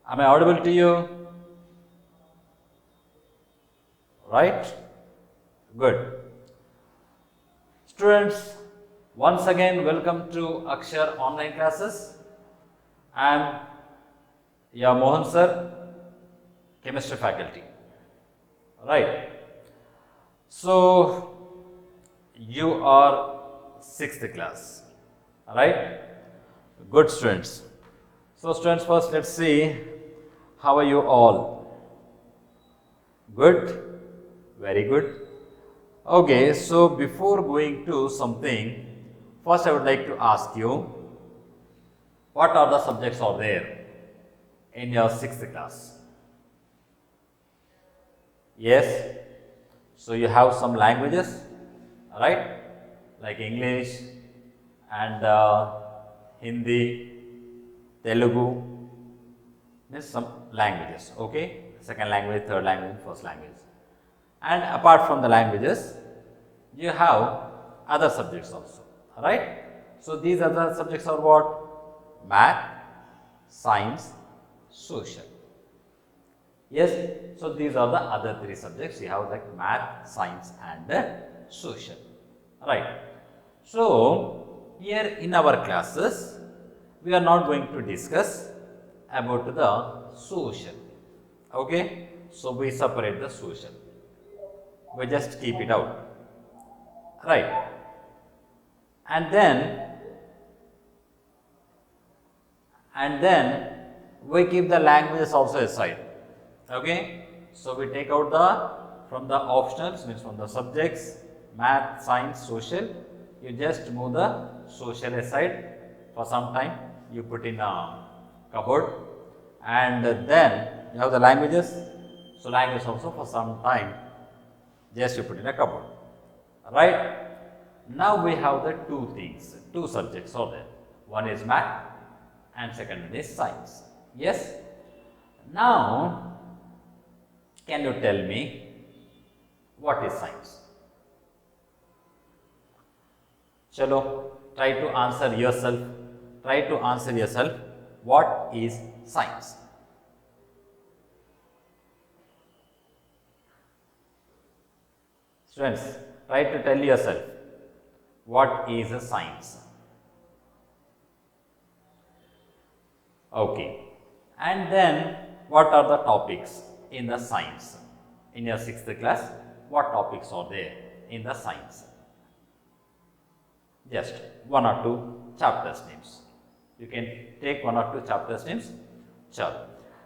Am I audible to you? Right? Good. Students, once again welcome to Akshar online classes. I am your Mohan sir, chemistry faculty. Right. So you are 6th class. Right? Good students. So students, first let's see how are you all? Good? Very good. Okay, so before going to something, first I would like to ask you, what are the subjects are there in your 6th class? Yes, so you have some languages, right? Like English and Hindi, Telugu, means some languages, okay? Second language, third language, first language. And apart from the languages, you have other subjects also, right? So these other subjects are what? Math, science, social. Yes, so these are the other 3 subjects. You have like math, science and social, right? So here in our classes, we are not going to discuss about the social, okay? So we separate the social. We just keep it out, right? And then we keep the languages also aside, okay? So we take out from the optionals, means from the subjects, math, science, social, you just move the social aside for some time, you put in a cupboard, and then you have the languages, so language also for some time, just you put in a cupboard, right? Now we have the 2 things, 2 subjects are there. One is math and second one is science. Yes? Now, can you tell me what is science? Chalo, try to answer yourself. Try to answer yourself. What is science? Students, try to tell yourself, what is a science? Okay. And then, what are the topics in the science? In your 6th class, what topics are there in the science? Just 1 or 2 chapters names. You can take 1 or 2 chapters names. Chalo.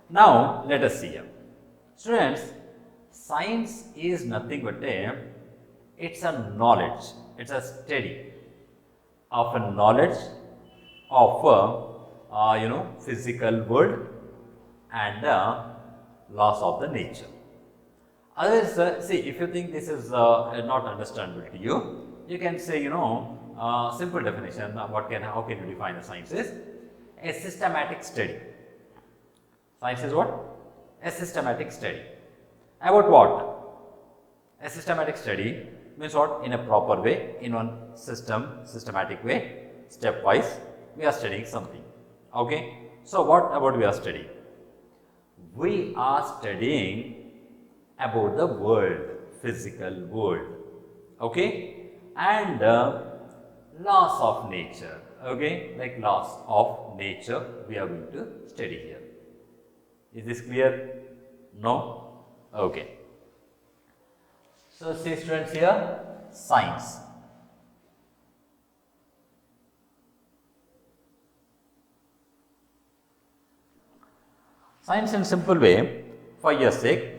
Now, let us see here. Students, science is nothing but it's a knowledge, it's a study of a knowledge of physical world and laws of the nature. Others, see, if you think this is not understandable to you, you can say, simple definition. How can you define the science? Is a systematic study. Science is what? A systematic study. About what? A systematic study means what? In a proper way, in one systematic way, stepwise, we are studying something. Okay. So what about we are studying? We are studying about the world, physical world. Okay. And laws of nature. Okay. Like laws of nature, we are going to study here. Is this clear? No? Okay. So, see students here, science. Science in simple way, for your sake,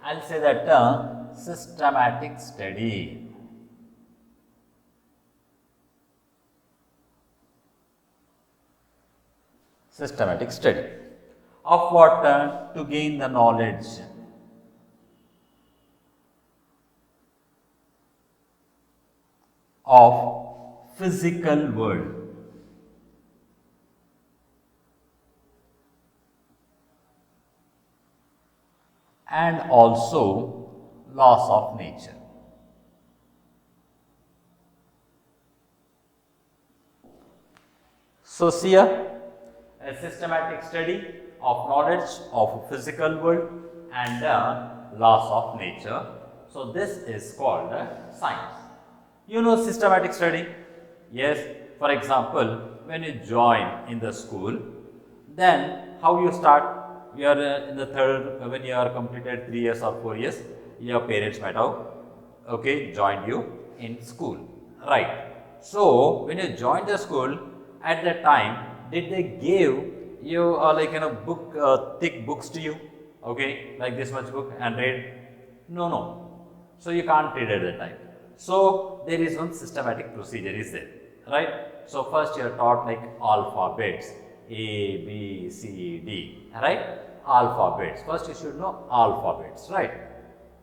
I will say that systematic study. Systematic study. Of what? To gain the knowledge. Of physical world. And also laws of nature. So, see here, a systematic study of knowledge of physical world and laws of nature. So this is called science. You know systematic study? Yes. For example, when you join in the school, then how you start? You are in the third, when you are completed 3 years or 4 years, your parents might have joined you in school, right? So when you joined the school, at that time, did they give you book, thick books to you? Like this much book and read? No. So you can't read at that time. So there is one systematic procedure is there, right? So first you are taught like alphabets, A, B, C, D, right? Alphabets. First you should know alphabets, right?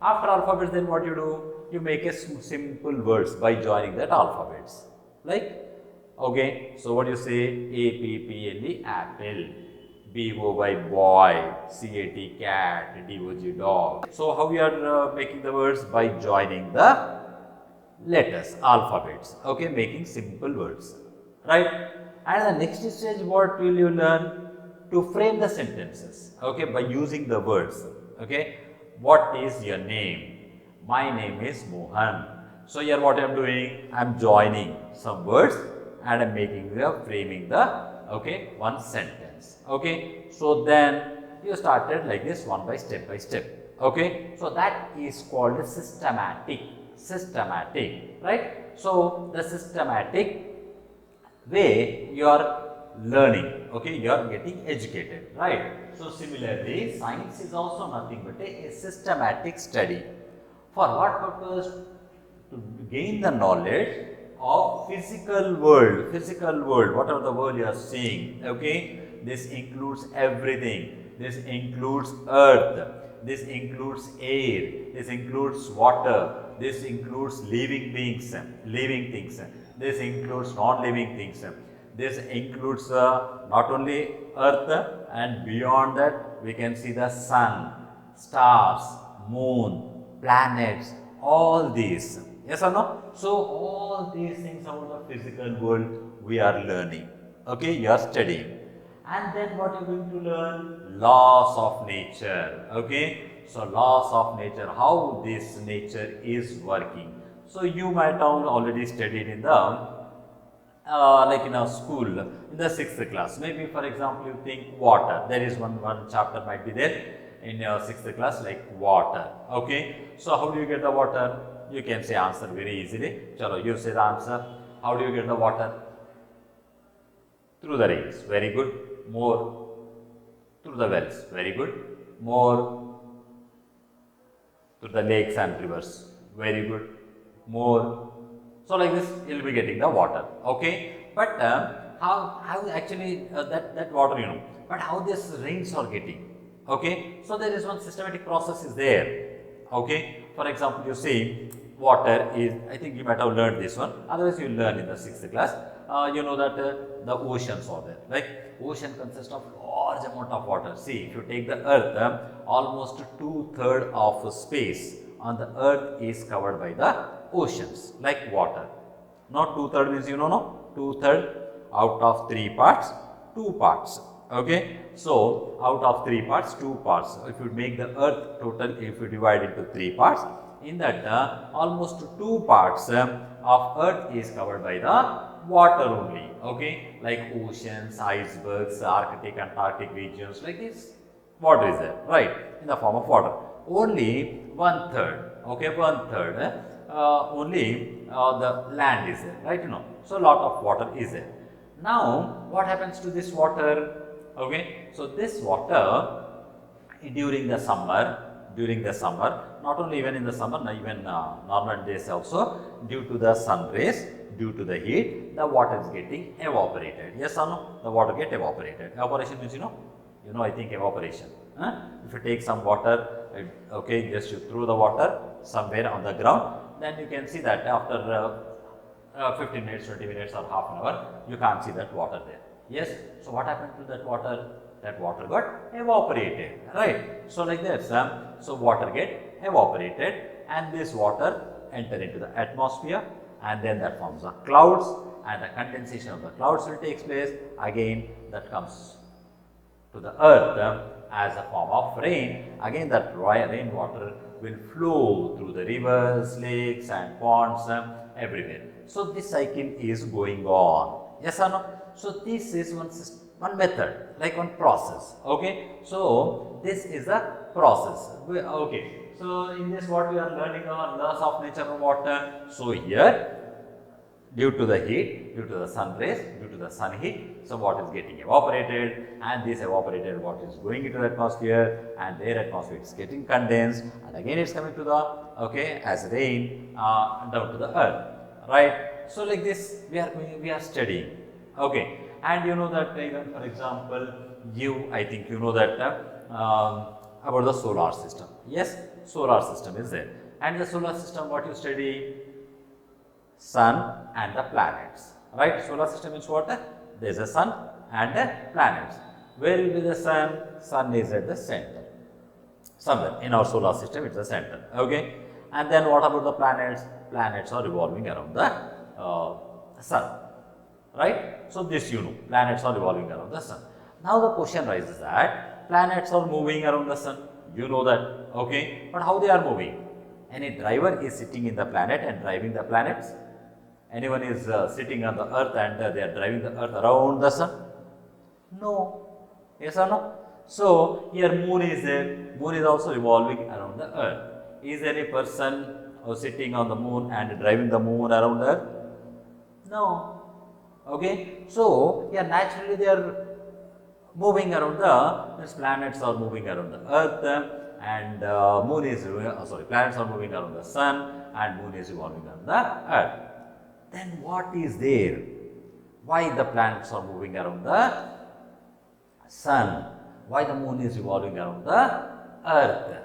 After alphabets, then what you do? You make a simple words by joining that alphabets. Like, so what you say? A, P, P, L, E, apple. B, O, by boy. C, A, T, cat. D, O, G, dog. So how you are making the words? By joining the letters, alphabets, making simple words, right? And the next stage, what will you learn? To frame the sentences, by using the words, What is your name? My name is Mohan. So here what I am doing? I am joining some words and I am making the framing the, one sentence, So then you started like this one by step, So that is called systematic, right? So the systematic way you are learning, you are getting educated, right? So similarly, science is also nothing but a systematic study. For what purpose? To gain the knowledge of physical world, whatever the world you are seeing, This includes everything. This includes earth, this includes air, this includes water, this includes living beings, living things, this includes non-living things. This includes not only earth, and beyond that we can see the sun, stars, moon, planets, all these. Yes or no? So all these things about the physical world we are learning. You are studying. And then what you are going to learn? Laws of nature. So laws of nature, how this nature is working. So you might have already studied in the like in a school in the 6th class. Maybe for example you think water. There is one chapter might be there in your 6th class like water. So how do you get the water? You can say answer very easily. Chalo, you say the answer. How do you get the water? Through the rains. Very good. More. Through the wells. Very good. More. Through the lakes and rivers. Very good. More. So like this, you will be getting the water. But how actually that water, but how this rains are getting? So there is one systematic process is there. For example, you see water is, I think you might have learned this one. Otherwise, you will learn in the 6th class. You know that the oceans are there. Like ocean consists of large amount of water. See, if you take the earth, almost 2/3 of space on the earth is covered by the oceans, like water. Not 2/3 means 2/3 out of 3 parts, 2 parts. So out of 3 parts, 2 parts. If you make the earth total, if you divide into 3 parts, in that almost 2 parts of earth is covered by the water only. Like oceans, icebergs, Arctic, Antarctic regions, like this. Water is there, right? In the form of water. Only 1/3. 1/3. Only the land is there, right? So lot of water is there. Now what happens to this water? So this water during the summer, not only even in the summer, even normal days also, due to the sun rays, due to the heat, the water is getting evaporated. Yes or no? The water get evaporated. Evaporation means I think evaporation. If you take some water, just you throw the water somewhere on the ground, then you can see that after 15 minutes, 20 minutes or half an hour, you can't see that water there. Yes. So what happened to that water? That water got evaporated, right? So like this, so water get evaporated and this water enter into the atmosphere and then that forms the clouds and the condensation of the clouds will take place. Again that comes to the earth as a form of rain. Again, that rainwater will flow through the rivers, lakes and ponds everywhere. So, this cycle is going on. Yes or no? So, this is one method, like one process. Okay. So, this is a process. Okay. So, in this what we are learning on laws of nature of water. So, here due to the heat, due to the sun rays, due to the sun heat, so what is getting evaporated, and this evaporated water is going into the atmosphere, and their atmosphere is getting condensed, and again it's coming to the as rain down to the earth, right? So like this we are studying, okay, and you know that even for example I think you know that about the solar system. Yes, solar system is there, and the solar system what you study. Sun and the planets, right? Solar system means what? There is a sun and the planets. Where will be the sun? Sun is at the center. Somewhere in our solar system, it's the center. Okay. And then what about the planets? Planets are revolving around the sun, right? So this you know, planets are revolving around the sun. Now the question rises that planets are moving around the sun. You know that, okay? But how they are moving? Any driver is sitting in the planet and driving the planets? Anyone is sitting on the earth and they are driving the earth around the sun? No. Yes or no? So, here moon is there. Moon is also revolving around the earth. Is any person sitting on the moon and driving the moon around the earth? No. Okay. So, here naturally they are moving around these planets are moving around the earth and moon is, planets are moving around the sun and moon is revolving around the earth. Then what is there? Why the planets are moving around the sun? Why the moon is revolving around the earth?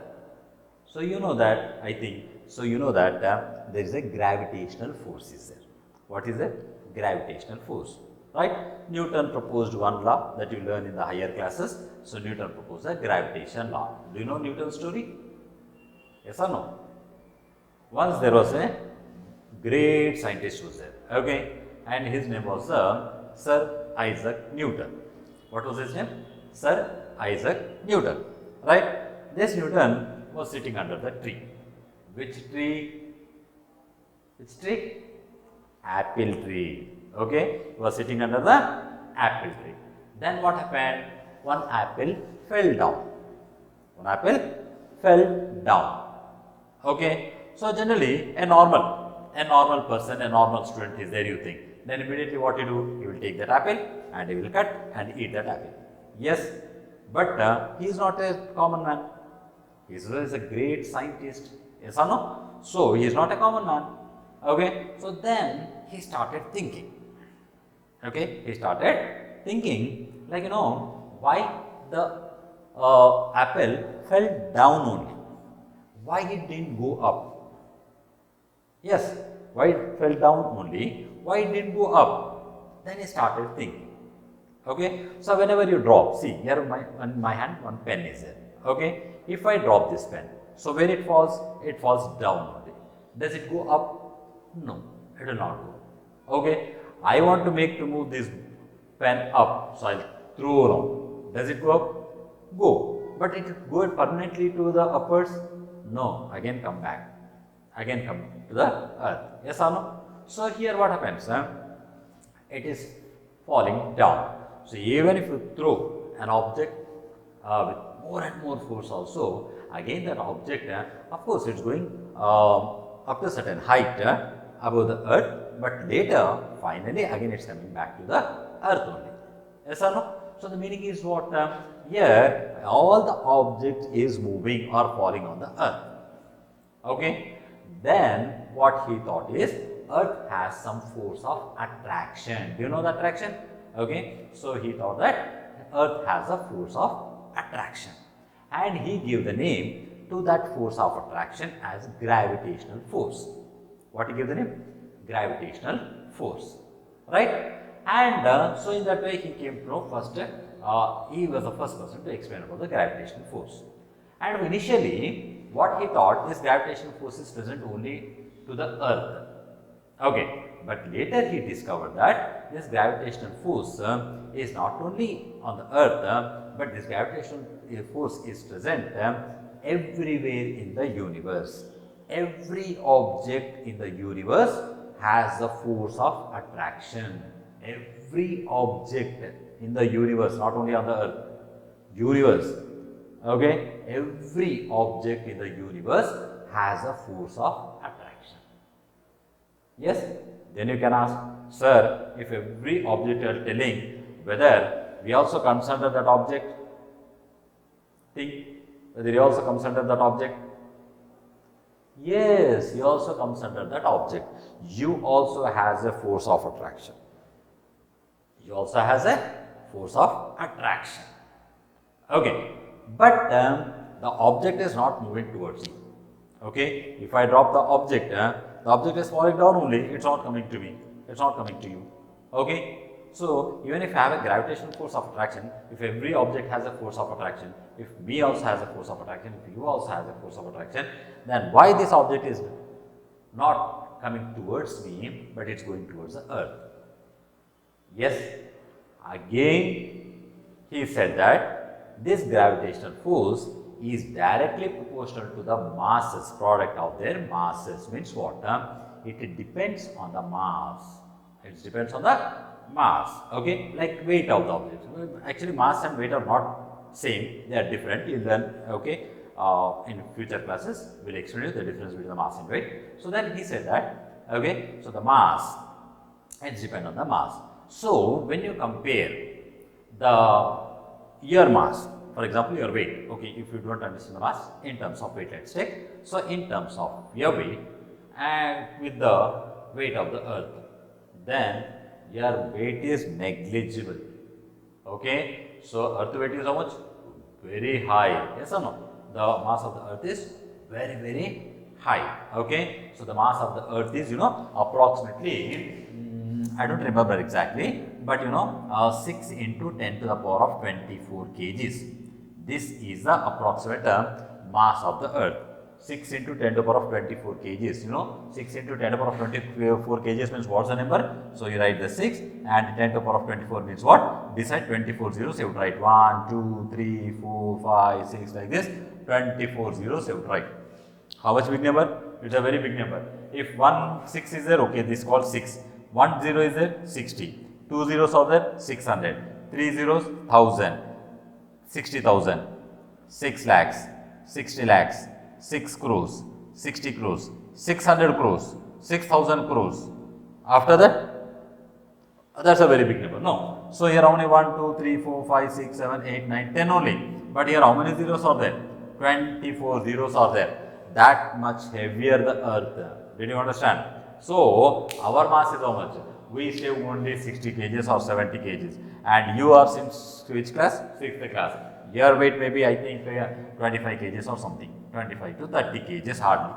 So you know that, I think, so you know that there is a gravitational force is there. What is it? Gravitational force, right? Newton proposed one law that you learn in the higher classes. So Newton proposed a gravitation law. Do you know Newton's story? Yes or no? Once there was a great scientist was there, okay, and his name was Sir Isaac Newton. What was his name? Sir Isaac Newton, right? This Newton was sitting under the tree. Which tree? Which tree? Apple tree, okay, he was sitting under the apple tree. Then what happened? One apple fell down. One apple fell down, okay. So generally a normal person, a normal student is there, you think. Then immediately what you do? You will take that apple and you will cut and eat that apple. Yes, but he is not a common man. He is a great scientist. Yes or no? So he is not a common man. Okay. So then he started thinking. Okay. He started thinking like, why the apple fell down only. Why it didn't go up? Yes, why it fell down only, why it didn't go up? Then he started thinking. Okay, so whenever you drop, see here in my hand one pen is there. Okay, if I drop this pen, so where it falls down only. Does it go up? No, it will not go. Okay, I want to move this pen up, so I'll throw down. Does it go up? Go, but it will go permanently to the upwards? No, again come back. Again come to the earth. Yes or no? So here what happens? It is falling down. So even if you throw an object with more and more force also, again that object, of course it's going up to a certain height above the earth, but later finally again it's coming back to the earth only. Yes or no? So the meaning is what? Here all the object is moving or falling on the earth. Okay. Then what he thought is earth has some force of attraction. Do you know the attraction? Okay. So he thought that earth has a force of attraction, and he gave the name to that force of attraction as gravitational force. What he gave the name? Gravitational force, right? And so in that way he came to know first, he was the first person to explain about the gravitational force. And initially what he thought, this gravitational force is present only to the earth. Okay, but later he discovered that this gravitational force is not only on the earth, but this gravitational force is present everywhere in the universe. Every object in the universe has a force of attraction. Every object in the universe, not only on the earth, universe, okay, every object in the universe has a force of attraction. Yes, then you can ask, sir, if every object you are telling, whether we also consider that object, think whether he also comes under that object. Yes, he also comes under that object. You also has a force of attraction. You also has a force of attraction. Okay, but the object is not moving towards you. Okay, if I drop the object is falling down only, it's not coming to me, it's not coming to you. Okay, so even if I have a gravitational force of attraction, if every object has a force of attraction, if me also has a force of attraction, if you also has a force of attraction, then why this object is not coming towards me, but it's going towards the earth? Yes, again he said that this gravitational force is directly proportional to the masses, product of their masses. Means what? It depends on the mass. It depends on the mass. Okay, like weight of the object. Actually, mass and weight are not same. They are different. You learn. Okay, in future classes, we'll explain you the difference between the mass and weight. So then he said that. Okay, so the mass, it depends on the mass. So when you compare your mass, for example, your weight, okay, if you don't understand the mass in terms of weight, let's take. So, in terms of your weight and with the weight of the earth, then your weight is negligible. Okay, so earth weight is how much? Very high. Yes or no? The mass of the earth is very, very high. Okay, so the mass of the earth is, approximately, I don't remember exactly, but 6 into 10 to the power of 24 kgs. This is the approximate mass of the earth. 6 into 10 to the power of 24 kgs. 6 into 10 to the power of 24 kgs means what's the number? So you write the 6 and 10 to the power of 24 means what? Beside 24 zeros, you would write 1, 2, 3, 4, 5, 6 like this. 24 zeros you would write. How much big number? It's a very big number. If 1 6 is there, okay, this is called 6. 1 0 is there, 60. 2 zeros are there, 600. 3 zeros, 1000. 60,000, 6 lakhs, 60 lakhs, 6 crores, 60 crores, 600 crores, 6,000 crores. After that, that's a very big number. No. So here only 1, 2, 3, 4, 5, 6, 7, 8, 9, 10 only. But here how many zeros are there? 24 zeros are there. That much heavier the earth. Did you understand? So our mass is how much? We say only 60 kgs or 70 kgs. And you are since which class? 6th class. Your weight may be, I think, 25 kgs or something. 25 to 30 kgs hardly.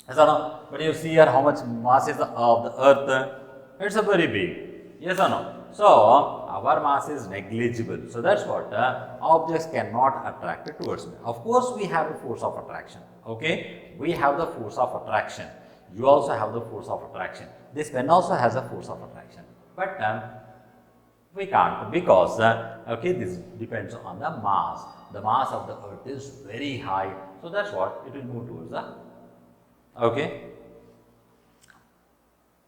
Yes or no? But you see here how much mass is of the earth. It's a very big. Yes or no? So our mass is negligible. So that's what objects cannot attract towards me. Of course, we have a force of attraction. Okay, we have the force of attraction. You also have the force of attraction. This pen also has a force of attraction. But we can't because okay, this depends on the mass. The mass of the earth is very high. So that's what it will move towards the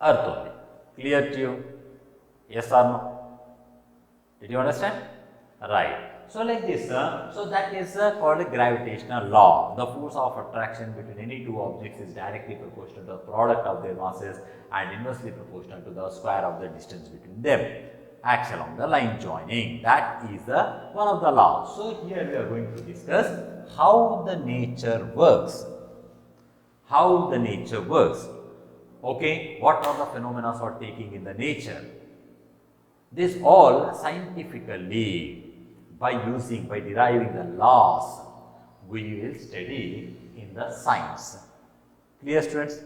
earth only. Clear to you? Yes or no? Did you understand? Right. So like this, so that is called a gravitational law. The force of attraction between any two objects is directly proportional to the product of their masses and inversely proportional to the square of the distance between them. Acts along the line joining. That is one of the laws. So here we are going to discuss how the nature works. How the nature works. Okay, what are the phenomena are taking in the nature? This all scientifically by deriving the laws, we will study in the science. Clear, students?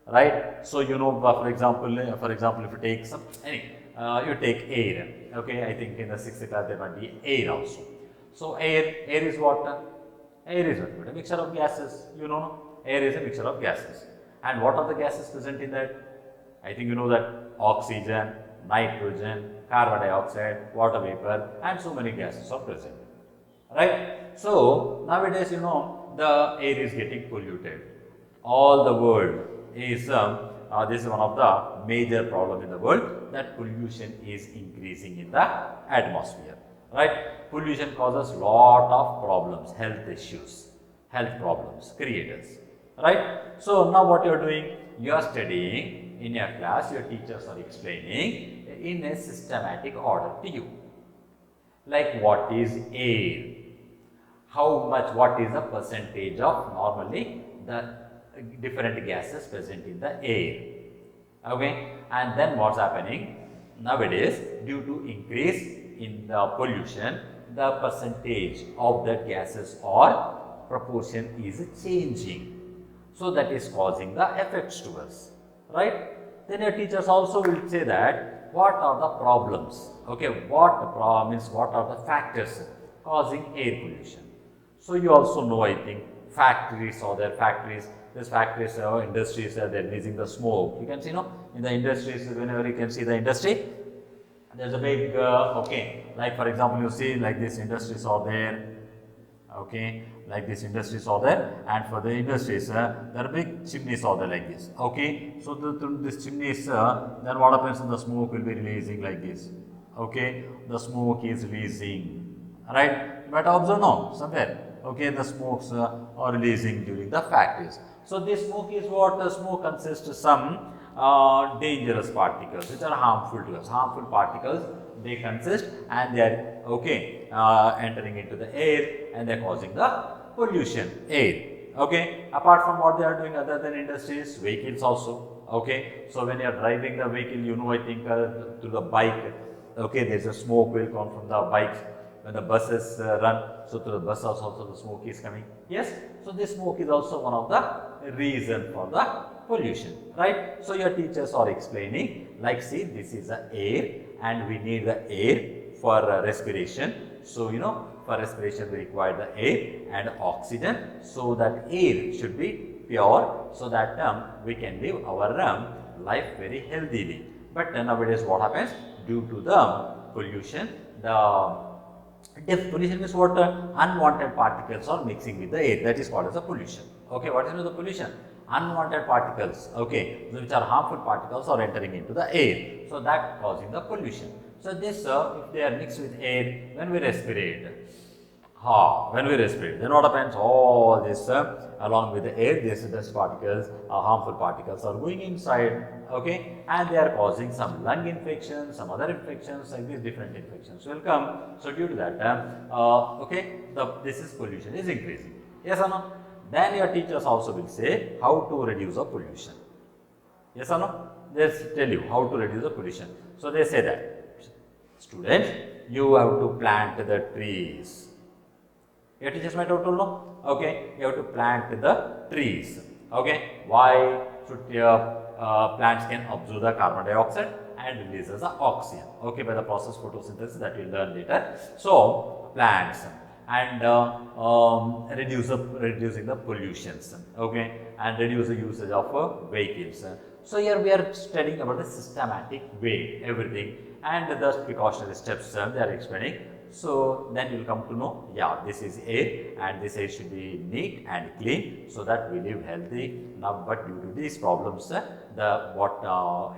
Right? So for example, if you take you take air. Okay, I think in the 6th class there might be air also. So air is what? Air is what? A mixture of gases. Air is a mixture of gases. And what are the gases present in that? I think you know that oxygen, nitrogen, carbon dioxide, water vapor, and so many gases are present. Right? So nowadays, you know, the air is getting polluted. All the world is this is one of the major problem in the world, that pollution is increasing in the atmosphere. Right? Pollution causes lot of problems, health issues, health problems, creators. Right? So now what you are doing? You are studying in your class. Your teachers are explaining in a systematic order to you. Like what is air? How much, what is the percentage of normally the different gases present in the air. Okay, and then what's happening nowadays, due to increase in the pollution, the percentage of the gases or proportion is changing. So that is causing the effects to us, right? Then your teachers also will say that what are the problems, okay, what the problem means, what are the factors causing air pollution. So you also know, I think, factories or their factories, these factories or industries, they're releasing the smoke. You can see, in the industries, whenever you can see the industry, there's a big, okay, like for example, you see like these industries are there, okay, like these industries are there, and for the industries, there are big chimneys are there like this, okay. So through these chimneys, then what happens, the smoke will be releasing like this, okay, the smoke is releasing, right, but observe now, somewhere, okay, the smokes are releasing during the factories. So this smoke is what? The smoke consists of some dangerous particles which are harmful to us. Harmful particles, they consist and they are, okay, entering into the air and they are causing the pollution, air. Okay, apart from what they are doing other than industries, vehicles also. Okay, so when you are driving the vehicle, you know, I think to the bike, okay, there is a smoke will come from the bikes. When the buses run, so to the buses also the smoke is coming. Yes, so this smoke is also one of the reason for the pollution, right? So your teachers are explaining, like, see, this is the air and we need the air for respiration. So, you know, for respiration we require the air and oxygen, so that air should be pure, so that we can live our life very healthily. But nowadays what happens? Due to the pollution, pollution means what? Unwanted particles are mixing with the air. That is called as a pollution. Okay, what is the pollution? Unwanted particles, okay, which are harmful particles are entering into the air. So that causing the pollution. So this, if they are mixed with air, when we respirate, then what happens? All this along with the air, these dust particles, harmful particles are going inside, okay, and they are causing some lung infections, some other infections, like these different infections will come. So due to that, okay, this is pollution is increasing. Yes or no? Then your teachers also will say how to reduce the pollution. Yes or no? They tell you how to reduce the pollution. So they say that, students, you have to plant the trees. Your teachers might have told, no? Okay, you have to plant the trees. Okay, why should plants can absorb the carbon dioxide and releases the oxygen. Okay, by the process photosynthesis that we'll learn later. So plants and reducing the pollutions. Okay, and reduce the usage of vehicles. So here we are studying about the systematic way, everything, and the precautionary steps they are explaining. So then you will come to know, yeah, this is air and this air should be neat and clean, so that we live healthy. Now, but due to these problems, air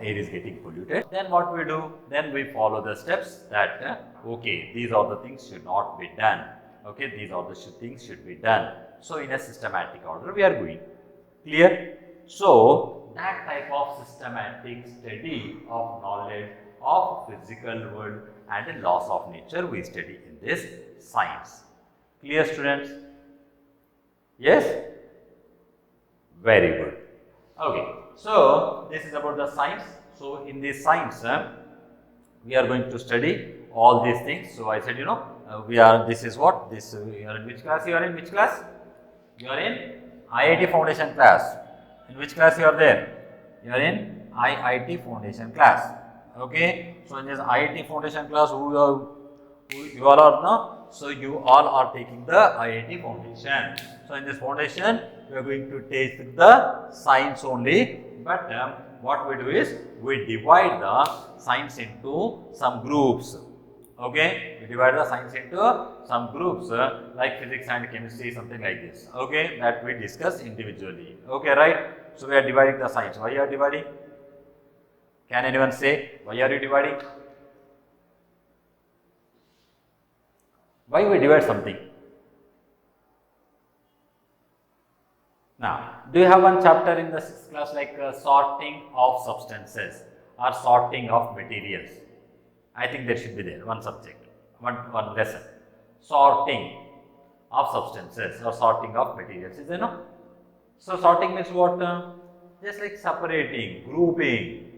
is getting polluted. Then what we do? Then we follow the steps that okay, these are the things should not be done. Okay, these are the things should be done. So in a systematic order we are going. Clear? So that type of systematic study of knowledge of physical world and the laws of nature we study in this science. Clear, students? Yes? Very good. Okay, so this is about the science. So in this science, we are going to study all these things. So I said, you know, this is what? This, you are in which class? You are in which class? You are in IIT Foundation class. In which class you are there? You are in IIT Foundation class. Okay, so in this IIT Foundation class, who you all are now? So you all are taking the IIT Foundation. So in this foundation, we are going to take the science only, but what we do is we divide the science into some groups. Okay, we divide the science into some groups like physics and chemistry, something like this. Okay, that we discuss individually. Okay, right? So we are dividing the science. Why you are dividing? Can anyone say why are you dividing? Why we divide something? Now, do you have one chapter in the 6th class like sorting of substances or sorting of materials? I think there should be there, one subject, one lesson. Sorting of substances or sorting of materials, is there no? So, sorting means what? Just like separating, grouping.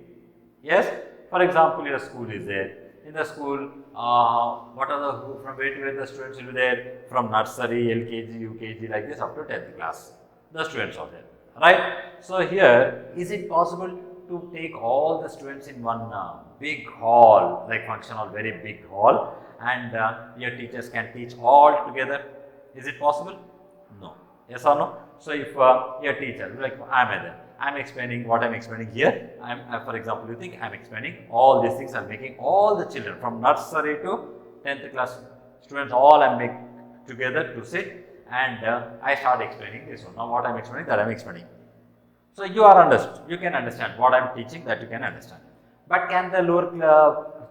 Yes? For example, your school is there. In the school, what are the group, from where to where the students will be there? From nursery, LKG, UKG, like this up to 10th class. The students are there, right? So, here, is it possible to take all the students in one big hall, like function hall, very big hall, and your teachers can teach all together? Is it possible? No. Yes or no? So, if your teacher, like I am there, I am explaining what I am explaining here. I am, for example, you think I am explaining all these things, I am making all the children from nursery to 10th class students, all I am making together to sit, and I start explaining this one. Now, what I am explaining, that I am explaining. So, you can understand what I am teaching, that you can understand. But can the lower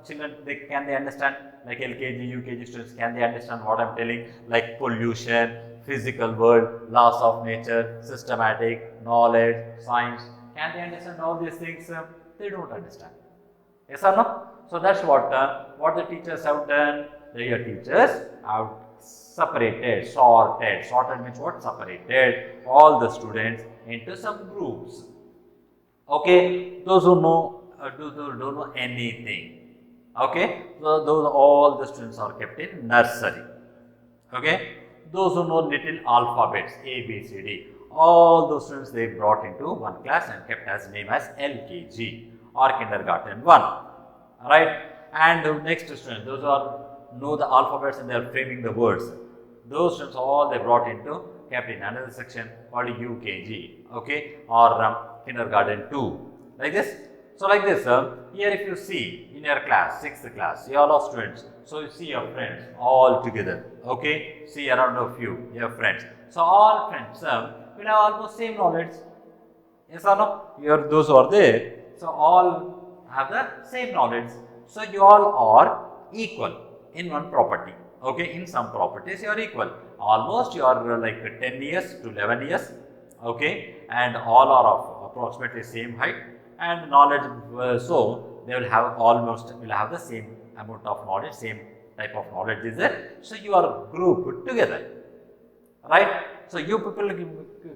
children, can they understand, like LKG, UKG students, can they understand what I am telling, like pollution, physical world, laws of nature, systematic, knowledge, science? Can they understand all these things? They don't understand. Yes or no? So, that is what the teachers have done. Your teachers have separated, sorted means what? Separated all the students into some groups. Okay, those who know, don't know anything. Okay, so those all the students are kept in nursery. Okay, those who know little alphabets, A, B, C, D, all those students they brought into one class and kept as name as LKG or kindergarten 1. Right, and the next students, those who are know the alphabets and they are framing the words. Those students all they brought into, kept in another section called UKG, okay, or kindergarten 2, like this. So, like this, here if you see in your class, 6th class, you all are students. So, you see your friends all together, okay, see around a few, your friends. So, all friends will have almost same knowledge, yes or no? Here those who are there, so all have the same knowledge. So, you all are equal in one property, okay, in some properties you are equal, almost you are like 10 years to 11 years, okay, and all are of approximately same height and knowledge, so they will have almost will have the same amount of knowledge, same type of knowledge is there. So, you are grouped together, right. So, you people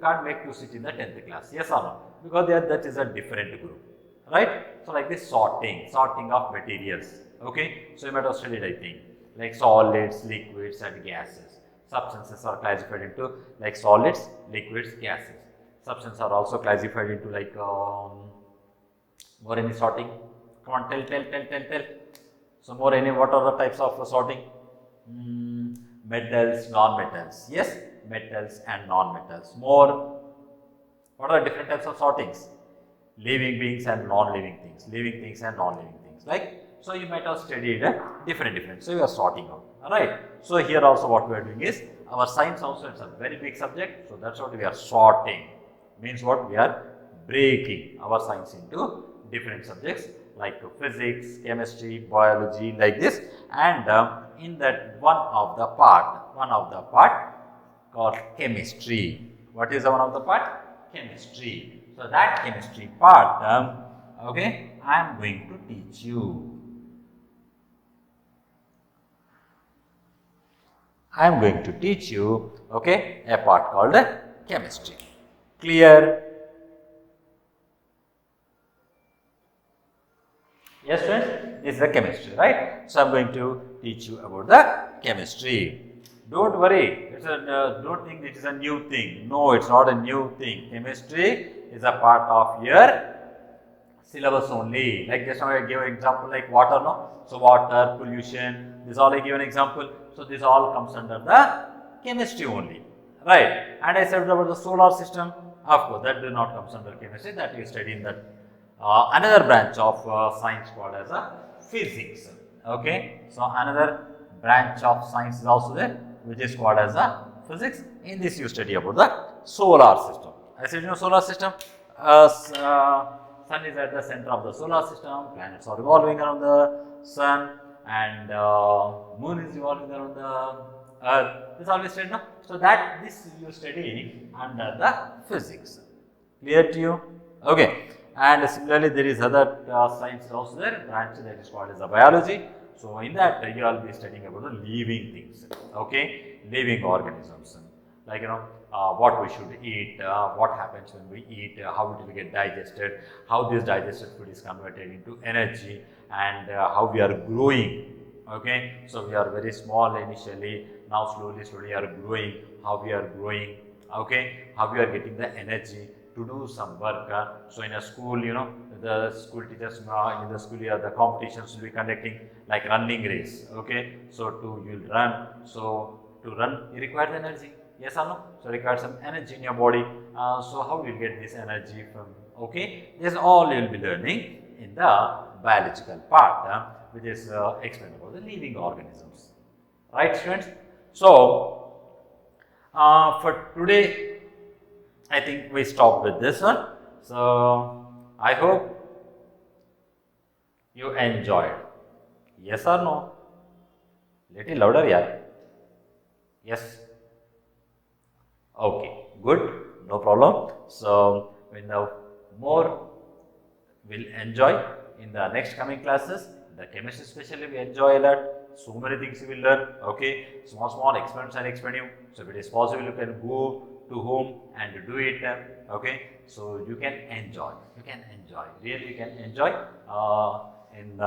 can't make you sit in the 10th class, yes or no, because that is a different group, right. So, like this sorting of materials. Okay, so you might have studied, I think, like solids, liquids and gases. Substances are classified into like solids, liquids, gases. Substances are also classified into like more any sorting. Come on, tell. So more any, what are the types of sorting? Metals, non-metals. Yes, metals and non-metals. More, what are the different types of sortings? Living beings and non-living things. Living things and non-living things. Like, so you might have studied different. So you are sorting out. Alright. So here also what we are doing is, our science also is a very big subject. So that's what we are sorting. Means what? We are breaking our science into different subjects like physics, chemistry, biology, like this. And in that one of the part called chemistry. What is the one of the part? Chemistry. So that chemistry part, okay, I am going to teach you. I am going to teach you, okay, a part called chemistry. Clear? Yes, friends, this is the chemistry, right? So, I am going to teach you about the chemistry. Don't worry, don't think it is a new thing. No, it's not a new thing. Chemistry is a part of your syllabus only. Like just now I gave an example like water, no? So, water, pollution, this all I give an example. So, this all comes under the chemistry only, right? And I said about the solar system, of course, that does not comes under chemistry, that you study in that another branch of science called as a physics. Okay, so another branch of science is also there, which is called as a physics. In this, you study about the solar system. I said, solar system. Sun is at the center of the solar system. Planets are revolving around the sun, and moon is revolving around the earth. This always studied, no? So that this you study under the physics. Clear to you? Okay. And similarly, there is other science also there, branch that is called as a biology. So in that you will be studying about the living things. Okay, living organisms, like what we should eat, what happens when we eat, how it will get digested, how this digested food is converted into energy, and how we are growing. Okay, so we are very small initially, now slowly are growing, how we are growing. Okay, how we are getting the energy to do some work. So in a school, the school teachers in the school year, the competitions will be conducting like running race. Okay, so you'll run. So to run, you require energy. Yes or no? So require some energy in your body. So how will you get this energy from? Okay, this is all you will be learning in the biological part, which is explained about the living organisms. Right, students? So for today, I think we stop with this one. So I hope you enjoyed. Yes or no? Little louder, yeah. Yes. Okay, good. No problem. So we now more will enjoy in the next coming classes. The chemistry especially we enjoy a lot. So many things you will learn. Okay, small experiments I explain you. So if it is possible, you can go to home and do it. Okay, so you can enjoy. Really, you can enjoy in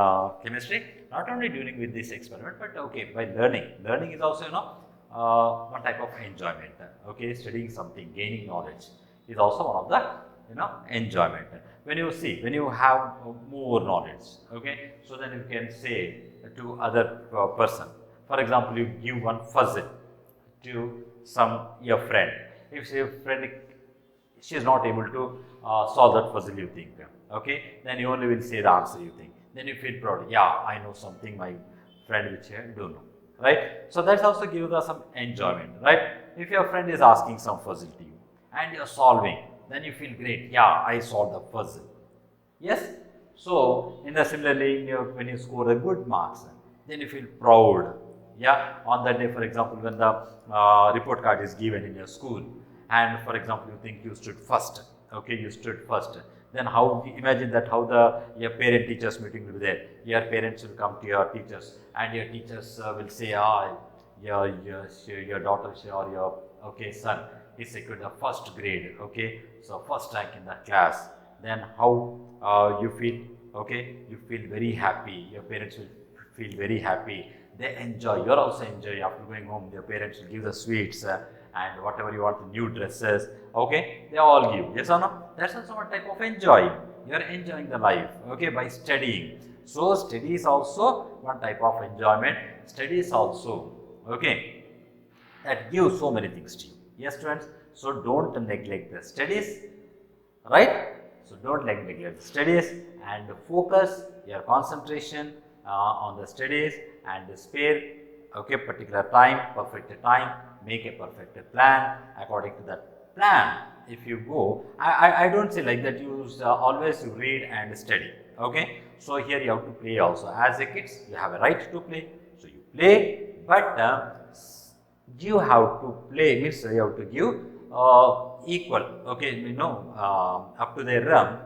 chemistry. Not only during with this experiment, but okay, by learning. Learning is also one type of enjoyment. Okay, studying something, gaining knowledge is also one of the enjoyment. When you have more knowledge, okay, so then you can say to other person. For example, you give one puzzle to your friend. If your friend she is not able to solve that puzzle, you think, okay, then you only will say the answer you think. Then you feel proud. Yeah, I know something my friend which I don't know. Right? So that's also gives us some enjoyment. Right? If your friend is asking some puzzle to you and you're solving, then you feel great. Yeah, I solved the puzzle. Yes. So similarly, when you score the good marks, then you feel proud. Yeah. On that day, for example, when the report card is given in your school, and for example, you think you stood first. Okay, you stood first. Then imagine that how your parent teachers meeting will be there. Your parents will come to your teachers, and your teachers will say, your daughter or your son is secured the first grade. Okay, so first rank in the class. Then how you feel? Okay, you feel very happy. Your parents will feel very happy. They enjoy. You're also enjoy. After going home, your parents will give the sweets and whatever you want, the new dresses. Okay, they all give. Yes or no? That's also one type of enjoy. You're enjoying the life. Okay, by studying. So study is also one type of enjoyment. Study is also that gives so many things to you. Yes, students. So don't neglect the studies. Right? So don't neglect the studies and focus your concentration on the studies and spare particular time, perfect time, make a perfect plan. According to that plan, if you go, I don't say like that, you always read and study. Okay, so here you have to play also. As a kids, you have a right to play, so you play, but you have to play means you have to give equal, okay, up to their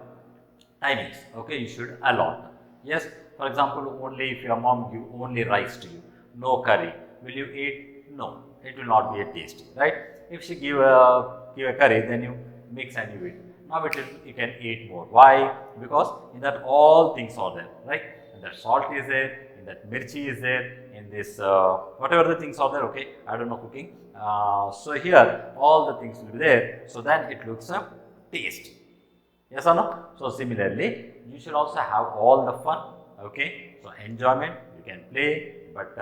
timings. Okay, you should allot. Yes, for example, only if your mom give only rice to you, no curry, will you eat? No, it will not be a tasty, right? If she give a curry, then you mix and you eat. Now you can eat more. Why? Because in that all things are there, right? In that salt is there, in that mirchi is there, in this whatever the things are there. Okay, I don't know cooking. So here all the things will be there. So then it looks tasty. Yes or no? So similarly, you should also have all the fun. Okay, so enjoyment, you can play, but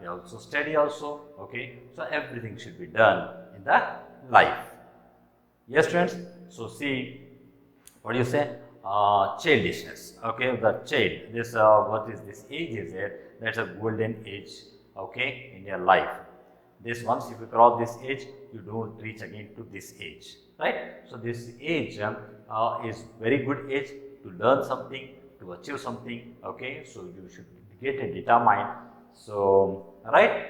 you also study also. Okay, so everything should be done in the life. Yes, students. So see, what do you say? childishness. Okay, the child, this what is this age is there? That's a golden age. Okay, in your life. This once if you cross this age, you don't reach again to this age, right? So this age is very good age to learn something, to achieve something. Okay, so you should get it determined. So right.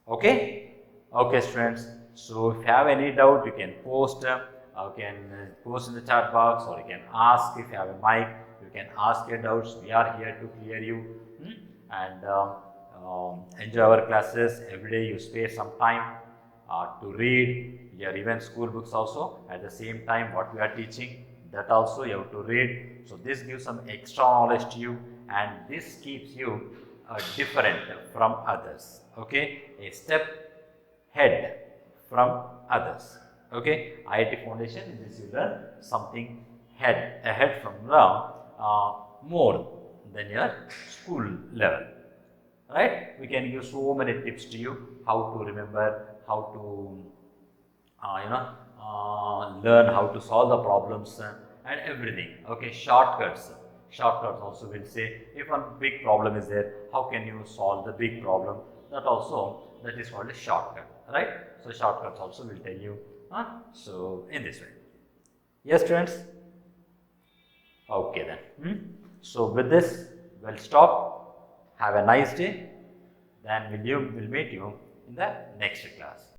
Okay, okay, students. So if you have any doubt, you can post. You can post in the chat box, or you can ask if you have a mic. You can ask your doubts. We are here to clear you. And enjoy our classes every day. You spare some time to read your even school books also. At the same time, what we are teaching, that also you have to read. So this gives some extra knowledge to you, and this keeps you different from others. Okay, a step head from others. Okay, IIT Foundation, this you learn something ahead from the more than your school level. Right? We can give so many tips to you how to remember, how to learn how to solve the problems and everything. Okay, shortcuts. Shortcuts also will say if one big problem is there, how can you solve the big problem? That also, that is called a shortcut, right? So shortcuts also will tell you. So in this way. Yes, students. Okay then. So with this, we'll stop. Have a nice day. Then we'll meet you in the next class.